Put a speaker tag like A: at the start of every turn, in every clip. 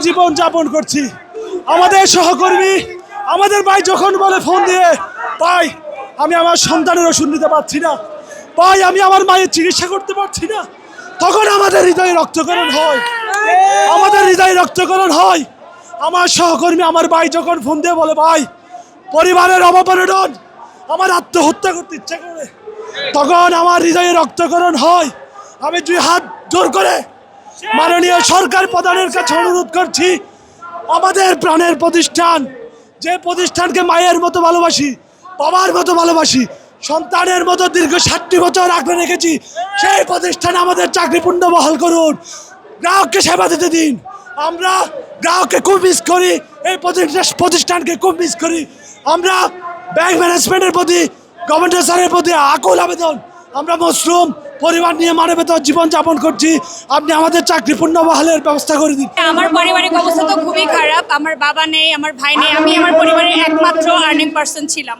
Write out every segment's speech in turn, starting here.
A: জীবন যাপন করছি। আমাদের সহকর্মী আমাদের ভাই যখন বলে ফোন দিয়ে, ভাই আমি আমার সন্তানের ওষুধ নিতে পারছি না, ভাই আমি আমার মায়ের চিকিৎসা করতে পারছি না, তখন আমাদের হৃদয়ে রক্তকরণ হয়, আমাদের হৃদয়ে রক্তকরণ হয়। আমার সহকর্মী আমার ভাই যখন ফোন দিয়ে বলে, ভাই পরিবারের অবমানন, আমার আত্মহত্যা করতে ইচ্ছা করে, তখন আমার হৃদয়ে রক্তকরণ হয়। আমি দুই হাত জোর করে মাননীয় সরকার প্রধানের কাছে অনুরোধ করছি, আমাদের প্রাণের প্রতিষ্ঠান, যে প্রতিষ্ঠানকে মায়ের মতো ভালোবাসি, বাবার মতো ভালোবাসি, সন্তানের মতো দীর্ঘ 60 বছর আগলে রেখেছি, সেই প্রতিষ্ঠানে আমাদের চাকরি পুনর্বহাল করুন, গ্রাহককে সেবা দিতে দিন। আমরা গ্রাহককে খুব মিস করি, এই প্রতিষ্ঠানকে খুব মিস করি। আমরা ব্যাংক ম্যানেজমেন্টের প্রতি, গভর্নর স্যারের প্রতি আকুল আবেদন, আমরা মশরুম পরিবার নিয়ে মানবেতর জীবন যাপন করছি, আপনি আমাদের চাকরি পুনর্বহালের ব্যবস্থা করে দিন।
B: আমার পারিবারিক অবস্থা তো খুবই খারাপ, আমার বাবা নেই, আমার ভাই নেই, আমি আমার পরিবারের একমাত্র আর্নিং পার্সন ছিলাম।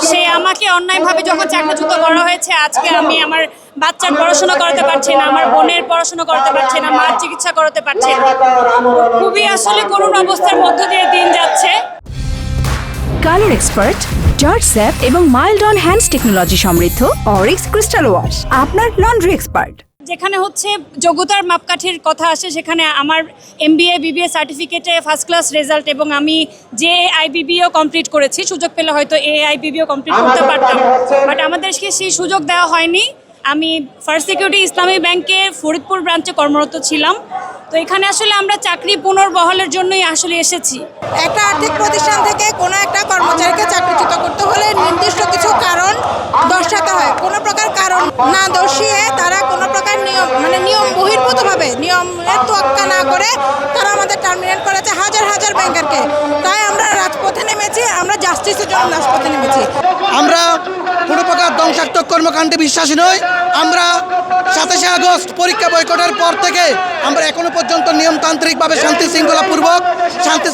B: সে আমাকে অন্যায়ভাবে যখন চাকরিচ্যুত করা হয়েছে, আজকে আমি আমার বাচ্চার পড়াশোনা করাতে পারছি না, আমার বোনের পড়াশোনা করাতে পারছি না, মার চিকিৎসা করাতে পারছি না। খুবই আসলে করুণ অবস্থার মধ্য দিয়ে দিন যাচ্ছে।
C: কালার এক্সপার্ট, জর্জ স্যাপ এবং মাইল্ড অন হ্যান্ডস টেকনোলজি সমৃদ্ধ অরিক্স ক্রিস্টাল ওয়াশ আপনার লন্ড্রি এক্সপার্ট।
B: যেখানে হচ্ছে যোগ্যতার মাপকাঠির কথা আসে, সেখানে আমার MBA BBA সার্টিফিকেটে ফার্স্ট ক্লাস রেজাল্ট, এবং আমি JAIBBও কমপ্লিট করেছি। সুযোগ পেলে হয়তো AIBBও কমপ্লিট করতে পারতাম, বাট আমাদেরকে সেই সুযোগ দেওয়া হয়নি। আমি ফার্স্ট সিকিউরিটি ইসলামী ব্যাংকে ফরিদপুর ব্রাঞ্চে কর্মরত ছিলাম। তো এখানে আসলে আমরা চাকরি পুনর্বহালের জন্যই আসলে এসেছি।
D: একটা আর্থিক প্রতিষ্ঠান থেকে কোনো একটা কর্মচারীকে চাকরিচ্যুত করতে হলে নির্দিষ্ট কিছু কারণ দর্শাতে হয়। কোনো প্রকার কারণ না দর্শিয়ে তারা কোনো প্রকার নিয়ম বহির্ভূতভাবে নিয়মের তোয়াক্কা না করে তারা আমাদের টার্মিনেট করেছে হাজার হাজার ব্যাংকারকে। তাই আমরা রাজপথে নেমেছি, আমরা জাস্টিসের জন্য রাজপথে নেমেছি।
E: আমরা কোনো প্রকার ধ্বংসাত্মক কর্মকাণ্ডে বিশ্বাসী নই। আমরা 27শে আগস্ট পরীক্ষা বয়কটের পর থেকে আমরা এখনো পর্যন্ত নিয়মতান্ত্রিকভাবে শান্তি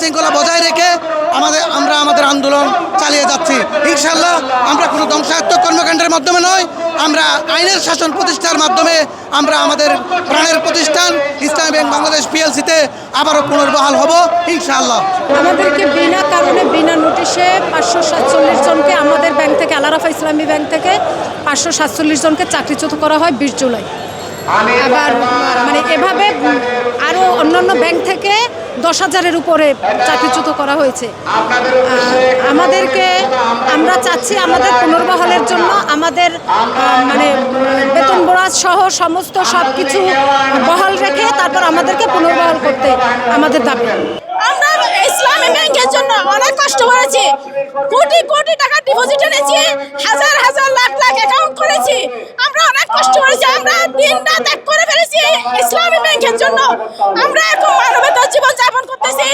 E: শৃঙ্খলা বজায় রেখে আমরা আমাদের আন্দোলন চালিয়ে যাচ্ছি। ইনশাল্লাহ আমরা কোনো ধ্বংসাত্মক কর্মকাণ্ডের মাধ্যমে নয়, আমরা আইনের শাসন প্রতিষ্ঠার মাধ্যমে আমরা আমাদের প্রাণের প্রতিষ্ঠান ইসলামী ব্যাংক বাংলাদেশ PLC-তে আবারও পুনর্বহাল হব ইনশাআল্লাহ।
D: আমাদেরকে বিনা কারণে বিনা নোটিশে 547 জনকে আমাদের ব্যাংক থেকে, আল-আরাফা ইসলামী ব্যাংক থেকে 547 জনকে চাকরিচ্যুত করা হয় 20 জুলাই। আবার এভাবে আরও অন্যান্য ব্যাংক থেকে 10,000-এর উপরে চাকরিচ্যুত করা হয়েছে। আমরা চাচ্ছি আমাদের পুনর্বহালের জন্য আমাদের বেতন বোনাস সহ সমস্ত সব কিছু বহাল রেখে তারপর আমাদেরকে পুনর্বহাল করতে আমাদের দাবি। আমরা ইসলামী ব্যাংকের জন্য অনেক কষ্ট করেছি, কোটি কোটি টাকা ডিপোজিট এনেছি, হাজার হাজার লাখ লাখ অ্যাকাউন্ট করেছি, আমরা অনেক কষ্ট করেছি, আমরা দিনটা ত্যাগ করে ফেলেছি ইসলামী ব্যাংকের জন্য। আমরা এখন মানবতার জীবন যাপন করতেছি।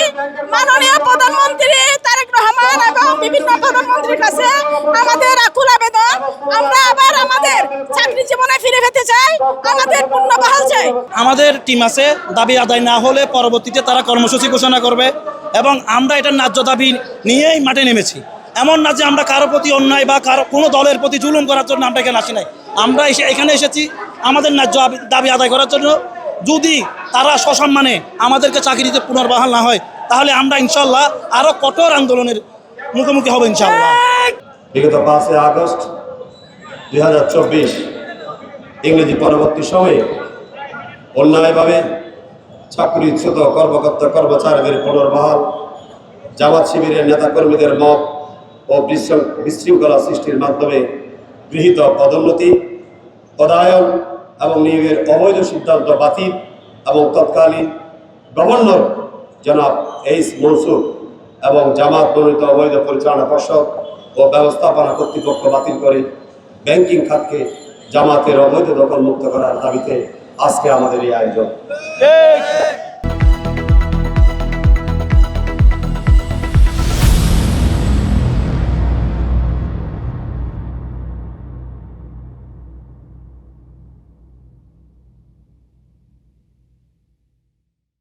D: মাননীয় প্রধানমন্ত্রী তারেক রহমান এবং বিভিন্ন প্রধানমন্ত্রীর কাছে আমাদের আকুল আবেদন, আমরা আবার আমাদের চাকরি জীবনে ফিরে পেতে চাই, আমাদের পুনর্বহাল চাই।
F: আমাদের টিম আছে, দাবি আদায় না হলে পরবর্তীতে তারা কর্মসূচি ঘোষণা করবে, এবং আমরা এটার ন্যায্য দাবি নিয়েই মাঠে নেমেছি। এমন না যে আমরা কারো প্রতি অন্যায় বা কোনো দলের প্রতি জুলুম করার জন্য আমরা এখানে আসি নাই। আমরা এখানে এসেছি আমাদের ন্যায্য দাবি আদায় করার জন্য। যদি তারা সসম্মানে আমাদেরকে চাকরিতে পুনর্বহাল না হয়, তাহলে আমরা ইনশাল্লাহ আরও কঠোর আন্দোলনের মুখোমুখি হব ইনশাল্লাহ।
G: বিগত 5 আগস্ট 2024 ইংরেজি পরবর্তী সময়ে অন্যায়ভাবে চাকরিচ্যুত কর্মকর্তা কর্মচারীদের পুনর্বহাল, জামাত শিবিরের নেতাকর্মীদের মত ও বিশৃঙ্খলা সৃষ্টির মাধ্যমে গৃহীত পদোন্নতি, পদায়ন এবং নিয়োগের অবৈধ সিদ্ধান্ত বাতিল এবং তৎকালীন গভর্নর জনাব এইচ মনসুর এবং জামাত মনোনীত অবৈধ পরিচালনা পর্ষদ ও ব্যবস্থাপনা কর্তৃপক্ষ বাতিল করে ব্যাংকিং খাতকে জামাতের অবৈধ দখল মুক্ত করার দাবিতে আজকে আমাদের এই আয়োজন।